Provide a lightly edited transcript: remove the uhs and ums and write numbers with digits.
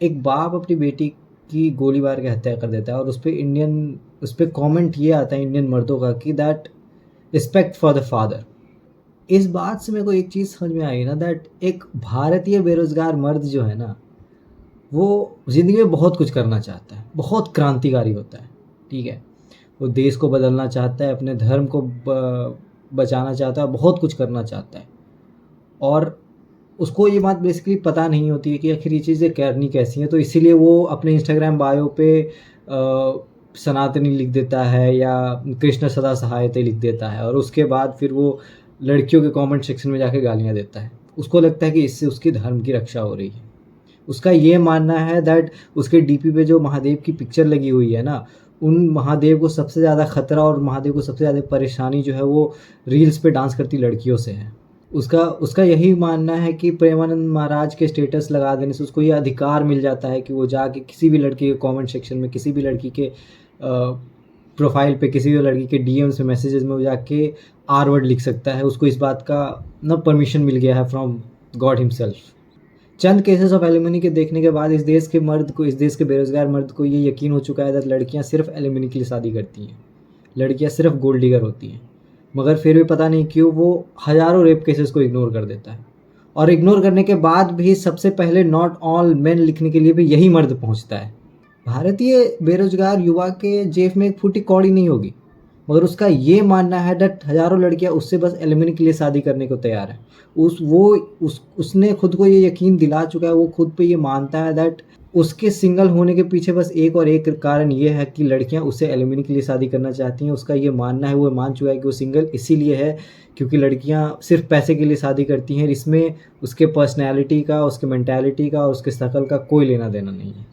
एक बाप अपनी बेटी की गोली मार के हत्या कर देता है और उस पे कमेंट ये आता है इंडियन मर्दों का कि that respect for the father. इस बात से मेरे को एक चीज़ समझ में आई ना, दैट एक भारतीय बेरोज़गार मर्द जो है ना, वो ज़िंदगी में बहुत कुछ करना चाहता है, बहुत क्रांतिकारी होता है, ठीक है? वो देश को बदलना चाहता है, अपने धर्म को बचाना चाहता है, बहुत कुछ करना चाहता है। और उसको ये बात बेसिकली पता नहीं होती है कि आखिर ये चीज़ें करनी कैसी हैं, तो इसीलिए वो अपने इंस्टाग्राम बायो पे सनातनी लिख देता है या कृष्ण सदा सहायते लिख देता है और उसके बाद फिर वो लड़कियों के कमेंट सेक्शन में जाके गालियाँ देता है। उसको लगता है कि इससे उसके धर्म की रक्षा हो रही है। उसका ये मानना है दैट उसके डीपी पे जो महादेव की पिक्चर लगी हुई है ना, उन महादेव को सबसे ज़्यादा खतरा और महादेव को सबसे ज़्यादा परेशानी जो है वो रील्स पे डांस करती लड़कियों से है। उसका उसका यही मानना है कि प्रेमानंद महाराज के स्टेटस लगा देने से उसको ये अधिकार मिल जाता है कि वो जाके किसी भी लड़के के कमेंट सेक्शन में, किसी भी लड़की के प्रोफाइल पे, किसी भी लड़की के डीएम्स में, मैसेजेस में वो जाके आर वर्ड लिख सकता है। उसको इस बात का ना परमिशन मिल गया है from God himself. Chand cases of alimony के देखने के बाद इस देश के बेरोजगार मर्द को ये यकीन हो चुका है कि लड़कियां सिर्फ एलिमनी के लिए शादी करती हैं, लड़कियां सिर्फ गोल्ड डिगर होती हैं। मगर फिर भी पता नहीं क्यों वो हज़ारों रेप केसेस को इग्नोर कर देता है और इग्नोर करने के बाद भी सबसे पहले नॉट ऑल मेन लिखने के लिए भी यही मर्द पहुंचता है। भारतीय बेरोजगार युवा के जेब में एक फूटी कौड़ी नहीं होगी, मगर उसका ये मानना है दैट हज़ारों लड़कियां उससे बस एलिमनी के लिए शादी करने को तैयार है। उसने खुद को ये यकीन दिला चुका है, वो खुद पे ये मानता है दैट उसके सिंगल होने के पीछे बस एक कारण ये है कि लड़कियां उससे एलिमनी के लिए शादी करना चाहती हैं। उसका ये मानना है, वो मान चुका है कि वो सिंगल इसीलिए है क्योंकि लड़कियां सिर्फ पैसे के लिए शादी करती हैं। इसमें उसके पर्सनैलिटी का, उसके मेंटालिटी का और उसके शकल का कोई लेना देना नहीं है।